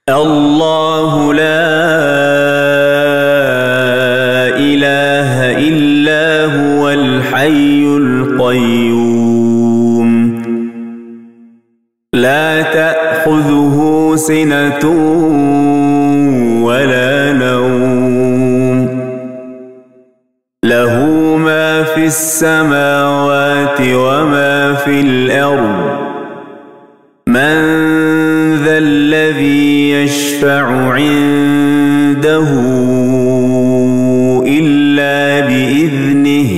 الله لا إله إلا هو الحي القيوم لا تأخذه سنة ولا نوم له ما في السماوات وما في الأرض من ذا الذي يشفع عنده إلا بإذنه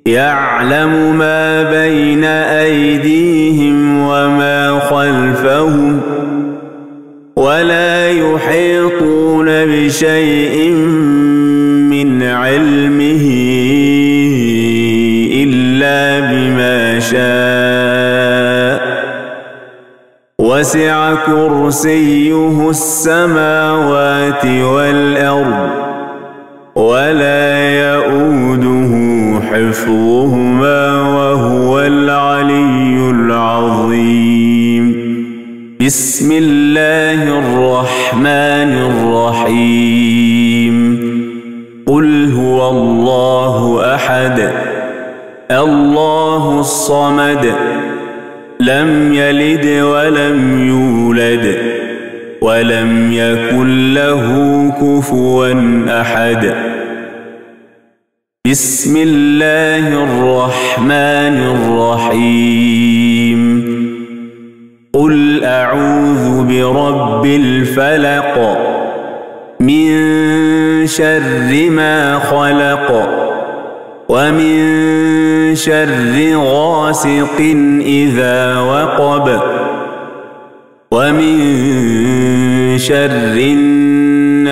يعلم ما بين أيديهم وما خلفهم ولا يحيطون بشيء من علمه إلا بما شاء وسع كرسيه السماوات والأرض ولا يؤوده حفظهما وهو العلي العظيم. بسم الله الرحمن الرحيم. قل هو الله أحد الله الصمد لم يلد ولم يولد ولم يكن له كفوا أحد. بسم الله الرحمن الرحيم. قل أعوذ برب الفلق من شر ما خلق ومن شر غاسق إذا وقب ومن شر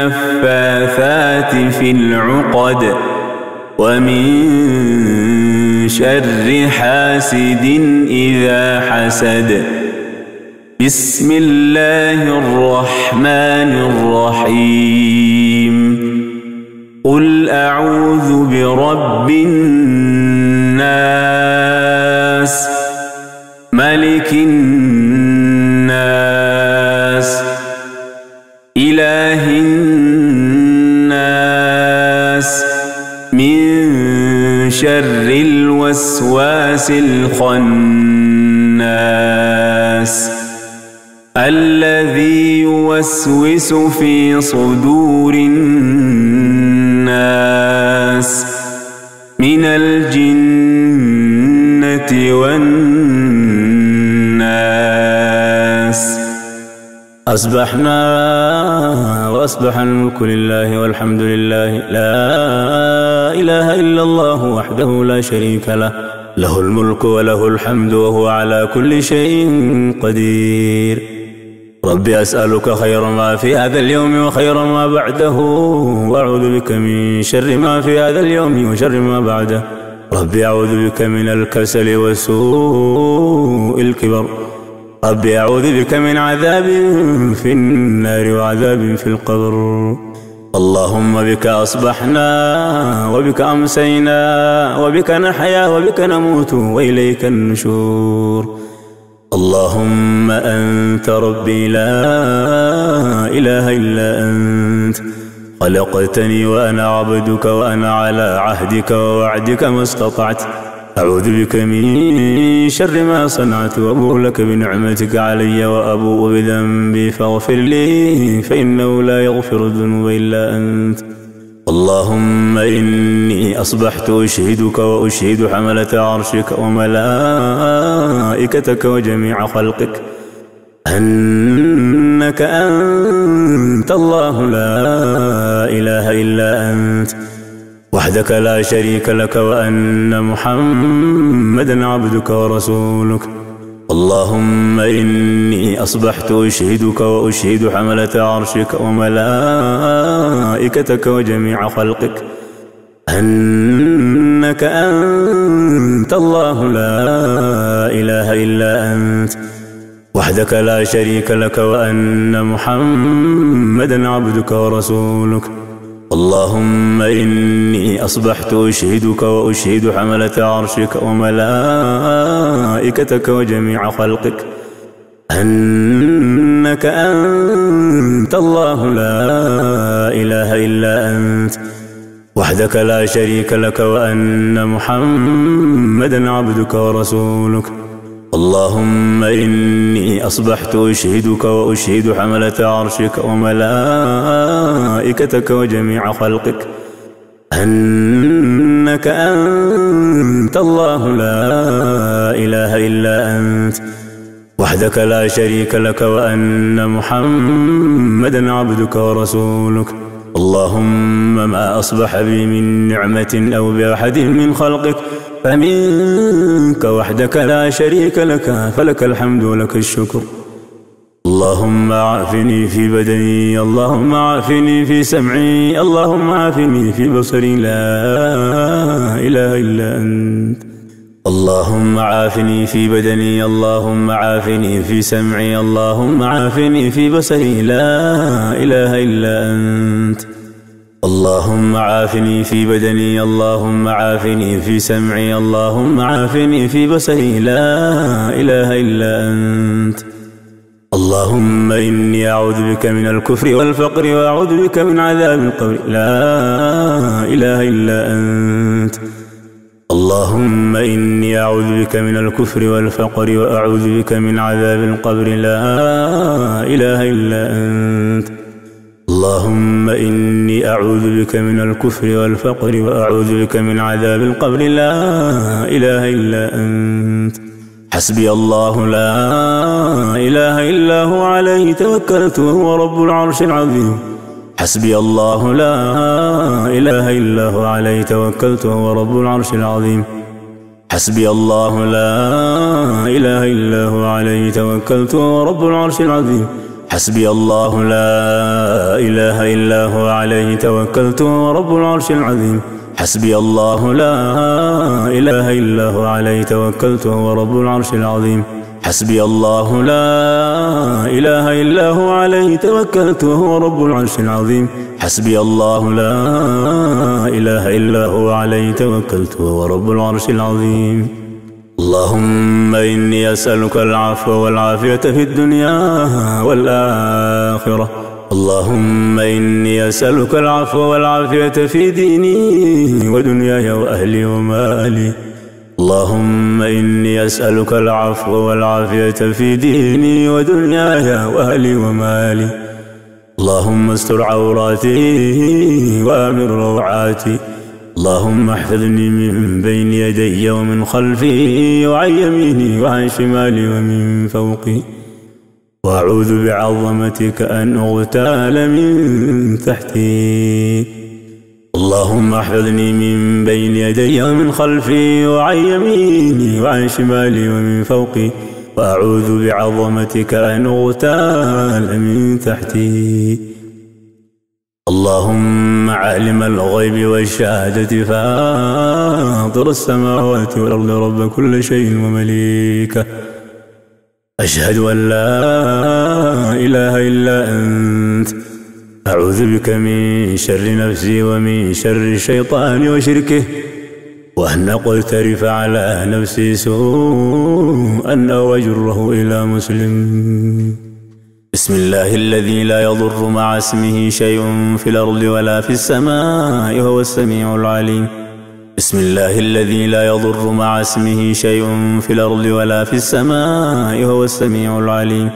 النفاثات في العقد ومن شر حاسد إذا حسد. بسم الله الرحمن الرحيم. قل أعوذ برب الناس ملك الناس إله الناس من شر الوسواس الخناس الذي يوسوس في صدور الناس من الجنة والناس. أصبحنا وأصبح الملك لله والحمد لله لا إله إلا الله وحده لا شريك له له الملك وله الحمد وهو على كل شيء قدير. ربي أسألك خير ما في هذا اليوم وخير ما بعده وأعوذ بك من شر ما في هذا اليوم وشر ما بعده. ربي أعوذ بك من الكسل وسوء الكبر. ربي أعوذ بك من عذاب في النار وعذاب في القبر. اللهم بك أصبحنا وبك أمسينا وبك نحيا وبك نموت وإليك النشور. اللهم أنت ربي لا إله إلا أنت خلقتني وأنا عبدك وأنا على عهدك ووعدك ما استطعت. أعوذ بك من شر ما صنعت وأبوء لك بنعمتك علي وأبوء بذنبي فاغفر لي فإنه لا يغفر الذنوب إلا أنت. اللهم إني أصبحت أشهدك وأشهد حملة عرشك وملائكتك وجميع خلقك أنك أنت الله لا إله إلا أنت وحدك لا شريك لك وأن محمدا عبدك ورسولك. اللهم إني أصبحت أشهدك وأشهد حملة عرشك وملائكتك وجميع خلقك أنك أنت الله لا إله إلا أنت وحدك لا شريك لك وأن محمدا عبدك ورسولك. اللهم إني أصبحت أشهدك وأشهد حملة عرشك وملائكتك وجميع خلقك أنك أنت الله لا إله إلا أنت وحدك لا شريك لك، وأن محمدا عبدك ورسولك. اللهم إني أصبحت أشهدك وأشهد حملة عرشك وملائكتك وجميع خلقك أنك أنت الله لا إله إلا أنت وحدك لا شريك لك، وأن محمدا عبدك ورسولك. اللهم ما أصبح بي من نعمة أو بأحد من خلقك فمنك وحدك لا شريك لك، فلك الحمد ولك الشكر. اللهم عافني في بدني، اللهم عافني في سمعي، اللهم عافني في بصري، لا إله إلا أنت. اللهم عافني في بدني، اللهم عافني في سمعي، اللهم عافني في بصري، لا إله إلا أنت. اللهم عافني في بدني، اللهم عافني في سمعي، اللهم عافني في بصري، لا إله إلا أنت. اللهم إني أعوذ بك من الكفر والفقر، وأعوذ بك من عذاب القبر، لا إله إلا أنت. اللهم إني أعوذ بك من الكفر والفقر، وأعوذ بك من عذاب القبر، لا إله إلا أنت. اللهم إني أعوذ بك من الكفر والفقر، وأعوذ بك من عذاب القبر، لا إله إلا أنت. حسبي الله لا إله إلا هو، عليه توكلت وهو رب العرش العظيم. حسبي الله لا إله إلا هو، عليه توكلت وهو رب العرش العظيم. حسبي الله لا إله إلا هو، عليه توكلت وهو رب العرش العظيم. حسبي الله لا إله إلا هو، عليه توكلت وهو رب العرش العظيم. حسبي الله لا إله إلا هو، عليه توكلت وهو رب العرش العظيم. حسبي الله لا إله إلا هو، عليه توكلت وهو رب العرش العظيم. حسبي الله لا إله إلا هو، عليه توكلت وهو رب العرش العظيم. اللهم إني أسألك العفو والعافية في الدنيا والآخرة. اللهم إني أسألك العفو والعافية في ديني ودنياي وأهلي ومالي. اللهم إني أسألك العفو والعافية في ديني ودنياي وأهلي ومالي. اللهم استر عوراتي وآمن روعاتي. اللهم احفظني من بين يدي ومن خلفي وعن يميني وعن شمالي ومن فوقي، وأعوذ بعظمتك أن أغتال من تحتي. اللهم احفظني من بين يدي ومن خلفي وعن يميني وعن شمالي ومن فوقي، وأعوذ بعظمتك أن أغتال من تحتي. اللهم عالم الغيب والشهادة فاطر السماوات والأرض رب كل شيء ومليكه، أشهد أن لا إله إلا أنت. أعوذ بك من شر نفسي ومن شر الشيطان وشركه، وأن أقترف على نفسي سوءا أو أجره إلى مسلم. بسم الله الذي لا يضر مع اسمه شيء في الأرض ولا في السماء وهو السميع العليم. بسم الله الذي لا يضر مع اسمه شيء في الأرض ولا في السماء وهو السميع العليم.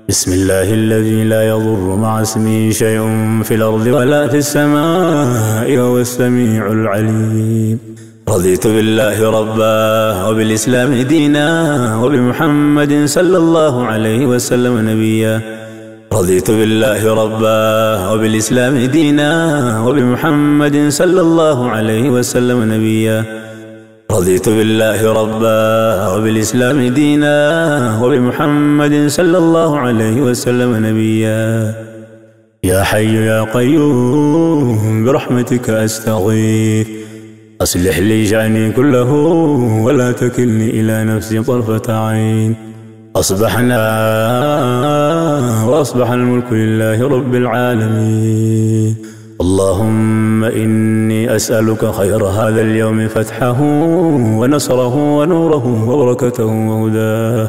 بسم الله الذي لا يضر مع اسمه شيء في الأرض ولا في السماء وهو السميع العليم. رضيت بالله ربا وبالإسلام دينا وبمحمد صلى الله عليه وسلم نبيا. رضيت بالله ربا وبالإسلام دينا وبمحمد صلى الله عليه وسلم نبيا. رضيت بالله ربا وبالإسلام دينا وبمحمد صلى الله عليه وسلم نبيا. يا حي يا قيوم برحمتك أستغيث، أصلح لي شأني كله ولا تكلني إلى نفسي طرفة عين. أصبحنا وأصبح الملك لله رب العالمين. اللهم إني أسألك خير هذا اليوم فتحه ونصره ونوره وبركته وهداه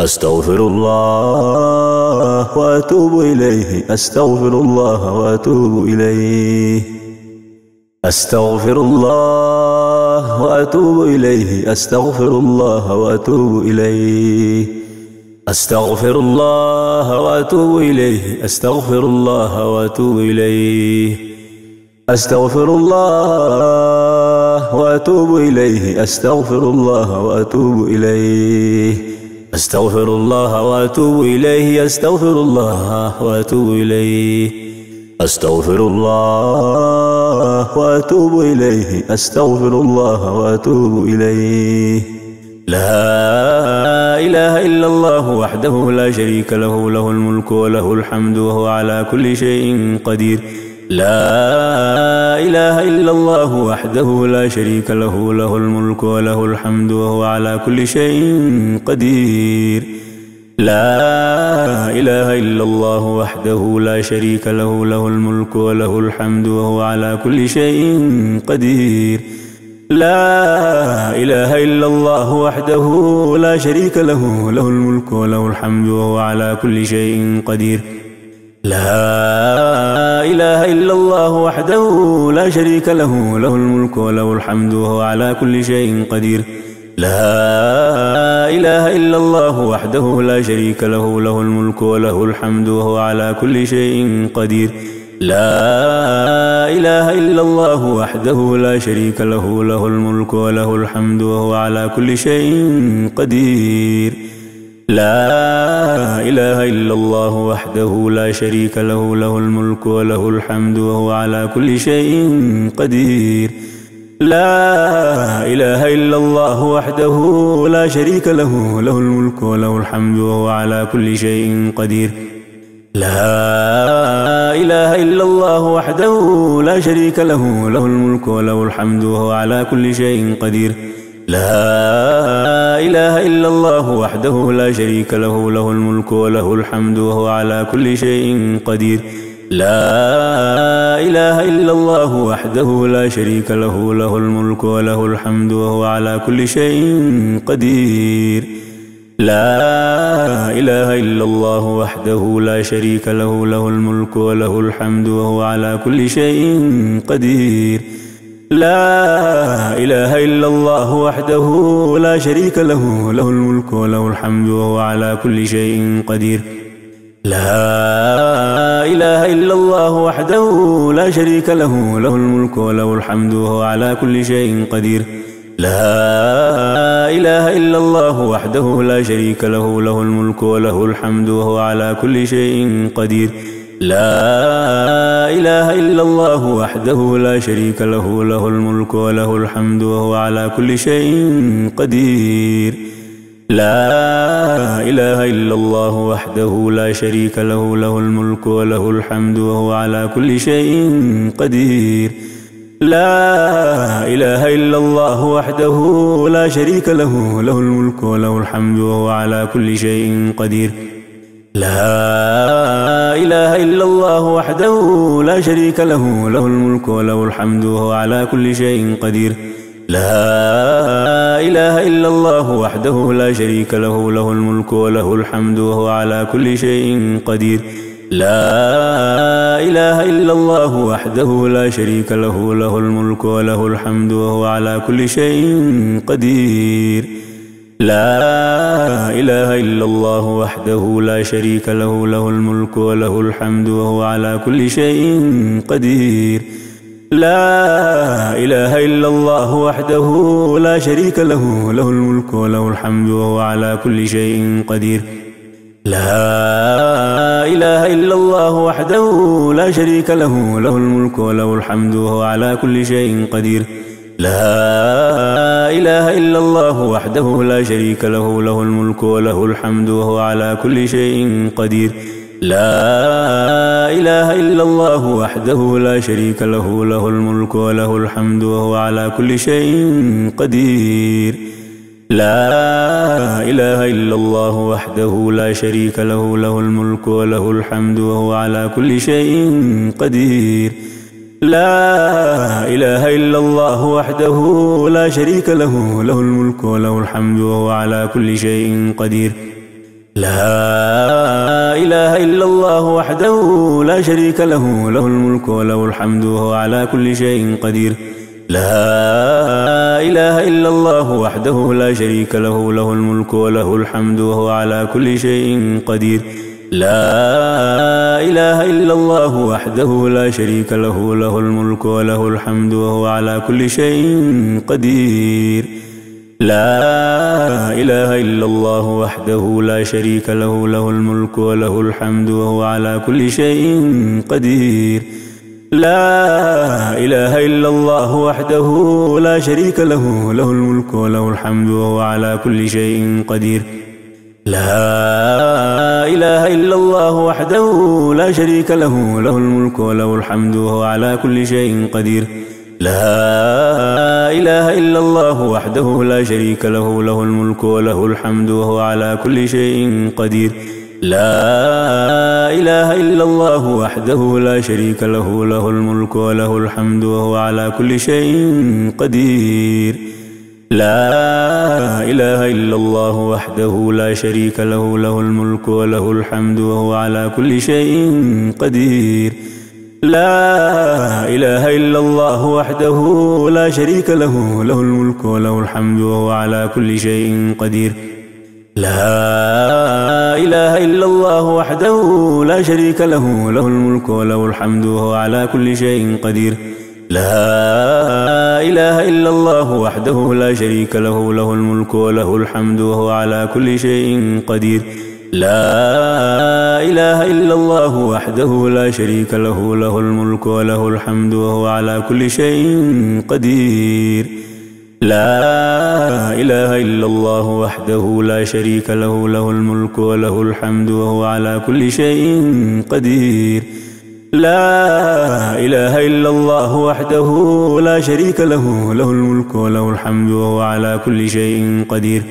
أستغفر الله وأتوب إليه، أستغفر الله وأتوب إليه، أستغفر الله وأتوب إليه، أستغفر الله وأتوب إليه، أستغفر الله وأتوب إليه، أستغفر الله وأتوب إليه، أستغفر الله وأتوب إليه، أستغفر الله وأتوب إليه، أستغفر الله وأتوب إليه، أستغفر الله وأتوب إليه، أستغفر الله وأتوب إليه، أستغفر الله وأتوب إليه. لا إله إلا الله وحده لا شريك له، له الملك وله الحمد وهو على كل شيء قدير. لا إله إلا الله وحده لا شريك له، له الملك وله الحمد وهو على كل شيء قدير. لا إله إلا الله وحده لا شريك له، له الملك وله الحمد وهو على كل شيء قدير. لا إله إلا الله وحده لا شريك له، له الملك وله الحمد وهو على كل شيء قدير. لا إله إلا الله وحده لا شريك له، له الملك وله الحمد وهو على كل شيء قدير. لا إله إلا الله وحده لا شريك له، له الملك وله الحمد وهو على كل شيء قدير. لا إله إلا الله وحده لا شريك له، له الملك وله الحمد وهو على كل شيء قدير. لا إله إلا الله وحده لا شريك له، له الملك وله الحمد وهو على كل شيء قدير. لا إله إلا الله وحده لا شريك له، له الملك وله الحمد وهو على كل شيء قدير. لا إله إلا الله وحده لا شريك له، له الملك وله الحمد وهو على كل شيء قدير. لا إله إلا الله وحده لا شريك له، له الملك وله الحمد وهو على كل شيء قدير. لا إله إلا الله وحده لا شريك له، له الملك وله الحمد وهو على كل شيء قدير. لا إله إلا الله وحده لا شريك له، له الملك وله الحمد وهو على كل شيء قدير. لا إله إلا الله وحده لا شريك له، له الملك وله الحمد وهو على كل شيء قدير. لا إله إلا الله وحده لا شريك له، له الملك وله الحمد وهو على كل شيء قدير. لا إله إلا الله وحده لا شريك له، له الملك وله الحمد وهو على كل شيء قدير. لا إله إلا الله وحده لا شريك له، له الملك وله الحمد وهو على كل شيء قدير. لا إله إلا الله وحده لا شريك له، له الملك وله الحمد وهو على كل شيء قدير. لا إله إلا الله وحده لا شريك له، له الملك وله الحمد وهو على كل شيء قدير. لا إله إلا الله وحده لا شريك له، له الملك وله الحمد وهو على كل شيء قدير. لا إله إلا الله وحده لا شريك له، له الملك وله الحمد وهو على كل شيء قدير. لا إله إلا الله وحده لا شريك له، له الملك وله الحمد وهو على كل شيء قدير. لا إله إلا الله وحده لا شريك له، له الملك وله الحمد وهو على كل شيء قدير. لا إله إلا الله وحده لا شريك له، له الملك وله الحمد وهو على كل شيء قدير. لا إله إلا الله وحده لا شريك له، له الملك وله الحمد وهو على كل شيء قدير. لا إله إلا الله وحده لا شريك له، له الملك وله الحمد وهو على كل شيء قدير. لا إله إلا الله وحده لا شريك له، له الملك وله الحمد وهو على كل شيء قدير. لا إله إلا الله وحده لا شريك له، له الملك وله الحمد وهو على كل شيء قدير. لا إله إلا الله وحده لا شريك له، له الملك وله الحمد وهو على كل شيء قدير. لا إله إلا الله وحده لا شريك له، له الملك وله الحمد وهو على كل شيء قدير. لا إله إلا الله وحده لا شريك له، له الملك وله الحمد وهو على كل شيء قدير. لا إله إلا الله وحده لا شريك له، له الملك وله الحمد وهو على كل شيء قدير. لا إله إلا الله وحده لا شريك له، له الملك وله الحمد وهو على كل شيء قدير. لا إله إلا الله وحده لا شريك له، له الملك وله الحمد وهو على كل شيء قدير. لا إله إلا الله وحده لا شريك له، له الملك وله الحمد وهو على كل شيء قدير. لا إله إلا الله وحده لا شريك له، له الملك وله الحمد وهو على كل شيء قدير. لا إله إلا الله وحده لا شريك له، له الملك وله الحمد وهو على كل شيء قدير. لا إله إلا الله وحده لا شريك له، له الملك وله الحمد وهو على كل شيء قدير. لا إله إلا الله وحده لا شريك له، له الملك وله الحمد وهو على كل شيء قدير. لا إله إلا الله وحده لا شريك له، له الملك وله الحمد وهو على كل شيء قدير. لا إله إلا الله وحده لا شريك له، له الملك وله الحمد وهو على كل شيء قدير. لا إله إلا الله وحده لا شريك له، له الملك وله الحمد وهو على كل شيء قدير. لا إله إلا الله وحده لا شريك له، له الملك وله الحمد وهو على كل شيء قدير. لا إله إلا الله وحده لا شريك له، له الملك وله الحمد وهو على كل شيء قدير.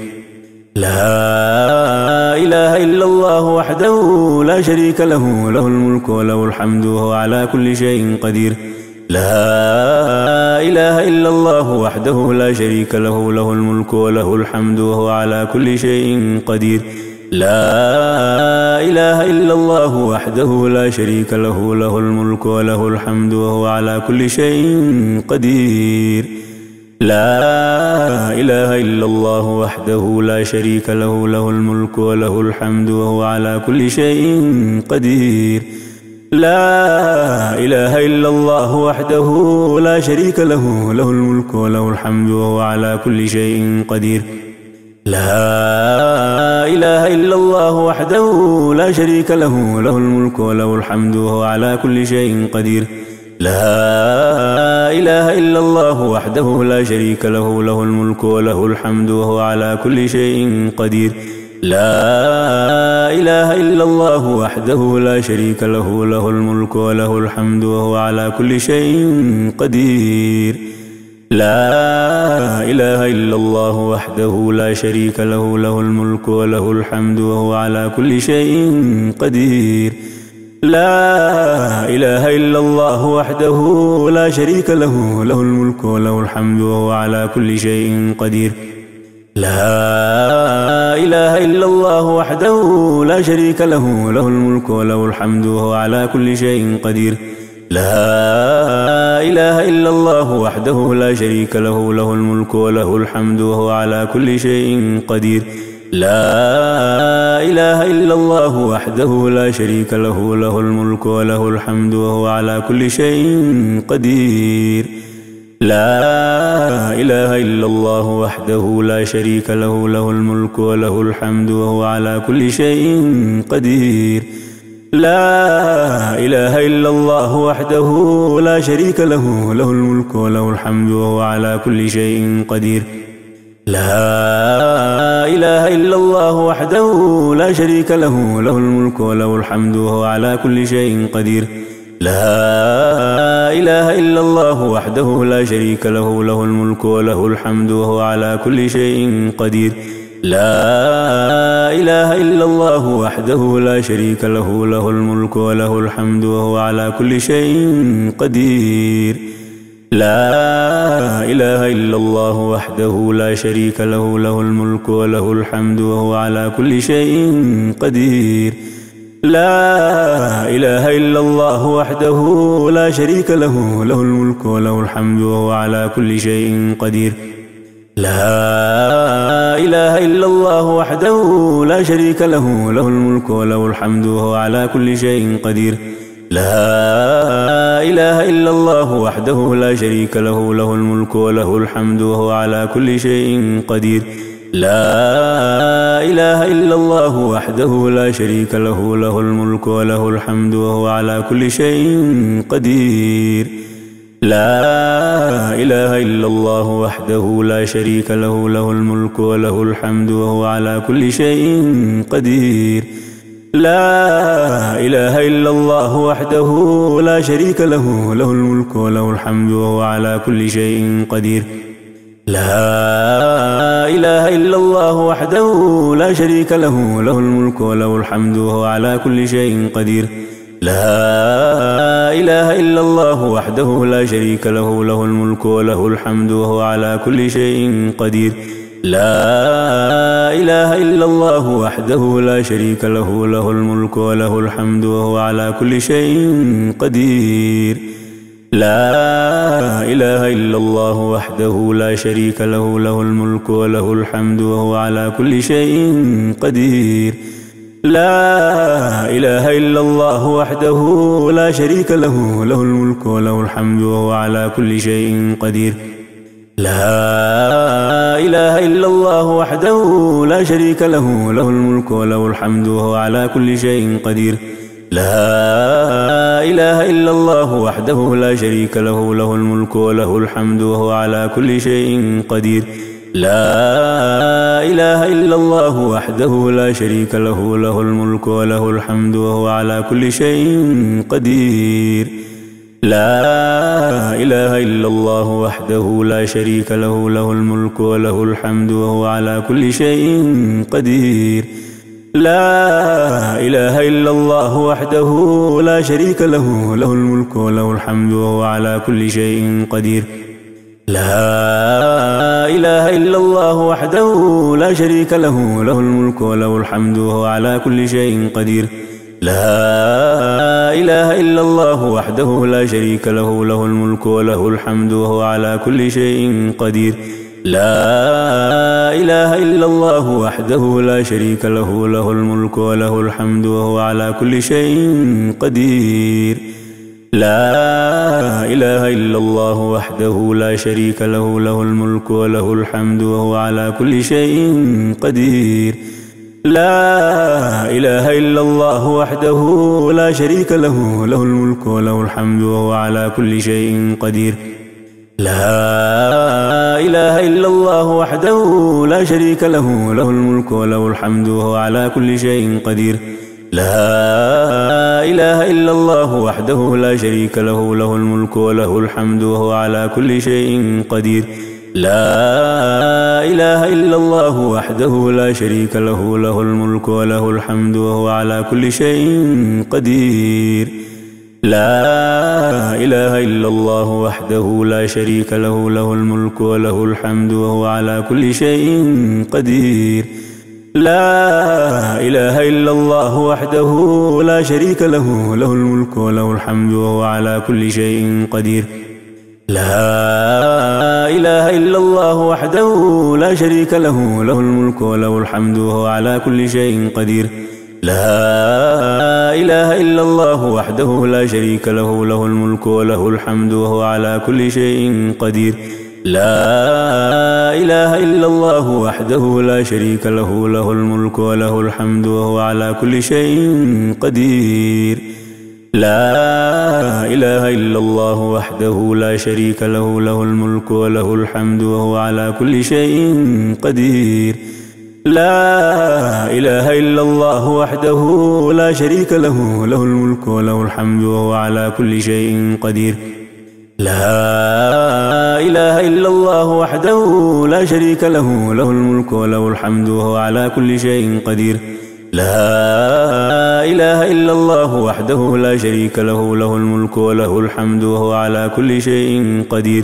لا إله إلا الله وحده لا شريك له، له الملك وله الحمد وهو على كل شيء قدير. لا إله إلا الله وحده لا شريك له، له الملك وله الحمد وهو على كل شيء قدير. لا إله إلا الله وحده لا شريك له، له الملك وله الحمد وهو على كل شيء قدير. لا إله إلا الله وحده لا شريك له، له الملك وله الحمد وهو على كل شيء قدير. لا إله إلا الله وحده لا شريك له، له الملك وله الحمد وهو على كل شيء قدير. لا إله إلا الله وحده لا شريك له، له الملك وله الحمد وهو على كل شيء قدير. لا إله إلا الله وحده لا شريك له، له الملك وله الحمد وهو على كل شيء قدير. لا إله إلا الله وحده لا شريك له، له الملك وله الحمد وهو على كل شيء قدير. لا إله إلا الله وحده لا شريك له، له الملك وله الحمد وهو على كل شيء قدير. لا إله إلا الله وحده لا شريك له، له الملك وله الحمد وهو على كل شيء قدير. لا إله إلا الله وحده لا شريك له، له الملك وله الحمد وهو على كل شيء قدير. لا إله إلا الله وحده لا شريك له، له الملك وله الحمد وهو على كل شيء قدير. لا إله إلا الله وحده لا شريك له، له الملك وله الحمد وهو على كل شيء قدير. لا إله إلا الله وحده لا شريك له، له الملك وله الحمد وهو على كل شيء قدير. لا إله إلا الله وحده لا شريك له، له الملك وله الحمد وهو على كل شيء قدير. لا إله إلا الله وحده لا شريك له، له الملك وله الحمد وهو على كل شيء قدير. لا إله إلا الله وحده لا شريك له، له الملك وله الحمد وهو على كل شيء قدير. لا إله إلا الله وحده لا شريك له، له الملك وله الحمد وهو على كل شيء قدير. لا إله إلا الله وحده لا شريك له، له الملك وله الحمد وهو على كل شيء قدير. لا إله إلا الله وحده لا شريك له، له الملك وله الحمد وهو على كل شيء قدير. لا إله إلا الله وحده لا شريك له، له الملك وله الحمد وهو على كل شيء قدير. لا إله إلا الله وحده لا شريك له، له الملك وله الحمد وهو على كل شيء قدير. لا إله إلا الله وحده لا شريك له، له الملك وله الحمد وهو على كل شيء قدير. لا إله إلا الله وحده لا شريك له، له الملك وله الحمد وهو على كل شيء قدير. لا إله إلا الله وحده لا شريك له، له الملك وله الحمد وهو على كل شيء قدير. لا إله إلا الله وحده لا شريك له، له الملك وله الحمد وهو على كل شيء قدير. لا إله إلا الله وحده لا شريك له، له الملك وله الحمد وهو على كل شيء قدير. لا إله إلا الله وحده لا شريك له، له الملك وله الحمد وهو على كل شيء قدير. لا إله إلا الله وحده لا شريك له، له الملك وله الحمد وهو على كل شيء قدير. لا إله إلا الله وحده لا شريك له، له الملك وله الحمد وهو على كل شيء قدير. لا إله إلا الله وحده لا شريك له، له الملك وله الحمد وهو على كل شيء قدير. لا إله إلا الله وحده لا شريك له، له الملك وله الحمد وهو على كل شيء قدير. لا إله إلا الله وحده لا شريك له، له الملك وله الحمد وهو على كل شيء قدير. لا إله إلا الله وحده لا شريك له، له الملك وله الحمد وهو على كل شيء قدير. لا إله إلا الله وحده لا شريك له، له الملك وله الحمد وهو على كل شيء قدير. لا إله إلا الله وحده لا شريك له، له الملك وله الحمد وهو على كل شيء قدير. لا إله إلا الله وحده لا شريك له، له الملك وله الحمد وهو على كل شيء قدير. لا إله إلا الله وحده لا شريك له، له الملك وله الحمد وهو على كل شيء قدير. لا إله إلا الله وحده لا شريك له، له الملك وله الحمد وهو على كل شيء قدير. لا إله إلا الله وحده لا شريك له، له الملك وله الحمد وهو على كل شيء قدير. لا إله إلا الله وحده لا شريك له، له الملك وله الحمد وهو على كل شيء قدير. لا إله إلا الله وحده لا شريك له، له الملك وله الحمد وهو على كل شيء قدير. لا إله إلا الله وحده لا شريك له، له الملك وله الحمد وهو على كل شيء قدير. لا إله إلا الله وحده لا شريك له، له الملك وله الحمد وهو على كل شيء قدير. لا إله إلا الله وحده لا شريك له، له الملك وله الحمد وهو على كل شيء قدير. لا إله إلا الله وحده لا شريك له، له الملك وله الحمد وهو على كل شيء قدير. لا إله إلا الله وحده لا شريك له، له الملك وله الحمد وهو على كل شيء قدير. لا إله إلا الله وحده لا شريك له، له الملك وله الحمد وهو على كل شيء قدير. لا إله إلا الله وحده لا شريك له، له الملك وله الحمد وهو على كل شيء قدير. لا إله إلا الله وحده لا شريك له، له الملك وله الحمد وهو على كل شيء قدير. لا إله إلا الله وحده لا شريك له، له الملك وله الحمد وهو على كل شيء قدير. لا إله إلا الله وحده لا شريك له، له الملك وله الحمد وهو على كل شيء قدير.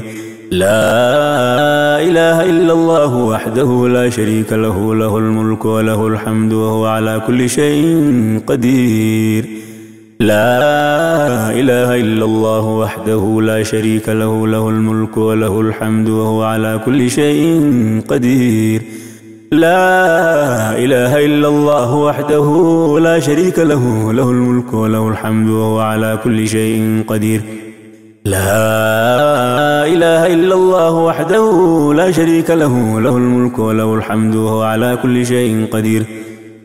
لا إله إلا الله وحده لا شريك له، له الملك وله الحمد وهو على كل شيء قدير. لا إله إلا الله وحده لا شريك له، له الملك وله الحمد وهو على كل شيء قدير. لا إله إلا الله وحده لا شريك له، له الملك وله الحمد وهو على كل شيء قدير. لا إله إلا الله وحده لا شريك له، له الملك وله الحمد وهو على كل شيء قدير.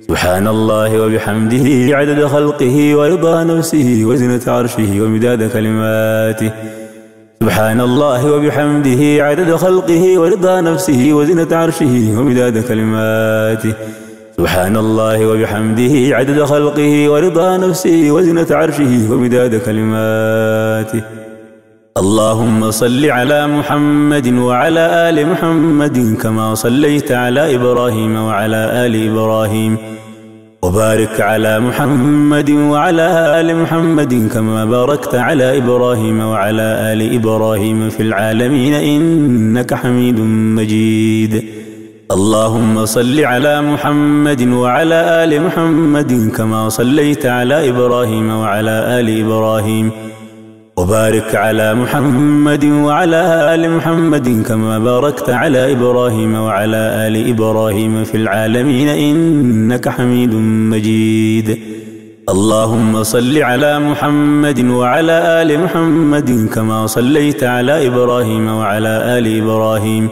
سبحان الله وبحمده عدد خلقه ورضا نفسه وزنة عرشه ومداد كلماته. سبحان الله وبحمده عدد خلقه ورضا نفسه وزنة عرشه ومداد كلماته. سبحان الله وبحمده عدد خلقه ورضا نفسه وزنة عرشه ومداد كلماته. اللهم صل على محمد وعلى آل محمد كما صليت على إبراهيم وعلى آل إبراهيم، وبارك على محمد وعلى آل محمد كما باركت على إبراهيم وعلى آل إبراهيم في العالمين إنك حميد مجيد. اللهم صل على محمد وعلى آل محمد كما صليت على إبراهيم وعلى آل إبراهيم، وبارك على محمد وعلى آل محمد كما باركت على إبراهيم وعلى آل إبراهيم في العالمين إنك حميد مجيد. اللهم صل على محمد وعلى آل محمد كما صليت على إبراهيم وعلى آل إبراهيم،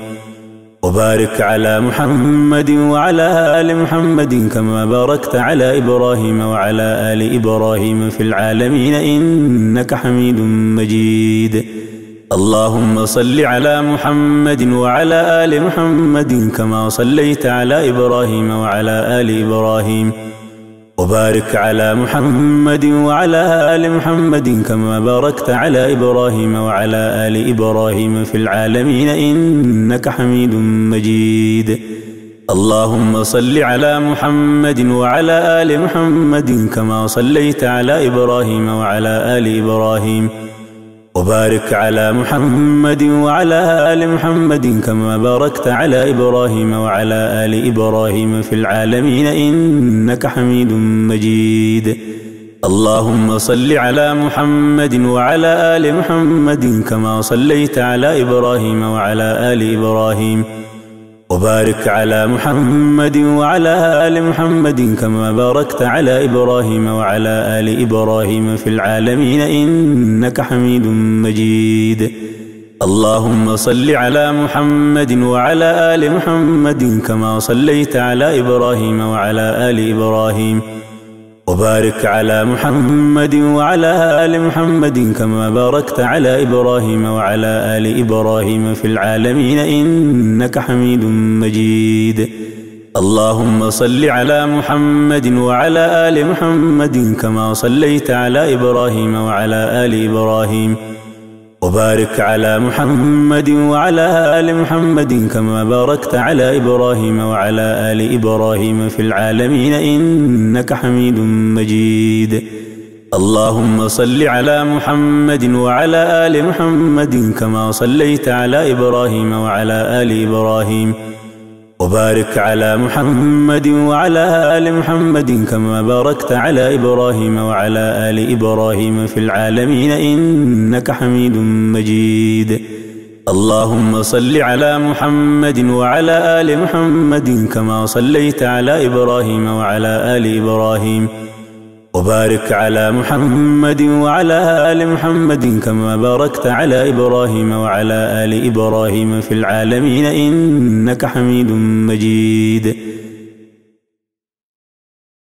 وبارك على محمد وعلى آل محمد كما باركت على إبراهيم وعلى آل إبراهيم في العالمين إنك حميد مجيد. اللهم صل على محمد وعلى آل محمد كما صليت على إبراهيم وعلى آل إبراهيم، وبارك على محمد وعلى آل محمد كما باركت على إبراهيم وعلى آل إبراهيم في العالمين إنك حميد مجيد. اللهم صل على محمد وعلى آل محمد كما صليت على إبراهيم وعلى آل إبراهيم، وبارك على محمد وعلى آل محمد كما باركت على إبراهيم وعلى آل إبراهيم في العالمين إنك حميد مجيد. اللهم صل على محمد وعلى آل محمد كما صليت على إبراهيم وعلى آل إبراهيم، وبارك على محمد وعلى آل محمد كما باركت على إبراهيم وعلى آل إبراهيم في العالمين إنك حميد مجيد. اللهم صل على محمد وعلى آل محمد كما صليت على إبراهيم وعلى آل إبراهيم، وبارك على محمد وعلى آل محمد كما باركت على إبراهيم وعلى آل إبراهيم في العالمين إنك حميد مجيد. اللهم صل على محمد وعلى آل محمد كما صليت على إبراهيم وعلى آل إبراهيم، وبارك على محمد وعلى آل محمد كما باركت على إبراهيم وعلى آل إبراهيم في العالمين إنك حميد مجيد. اللهم صل على محمد وعلى آل محمد كما صليت على إبراهيم وعلى آل إبراهيم، وبارك على محمد وعلى آل محمد كما باركت على إبراهيم وعلى آل إبراهيم في العالمين إنك حميد مجيد. اللهم صل على محمد وعلى آل محمد كما صليت على إبراهيم وعلى آل إبراهيم، وبارك على محمد وعلى آل محمد كما باركت على إبراهيم وعلى آل إبراهيم في العالمين إنك حميد مجيد.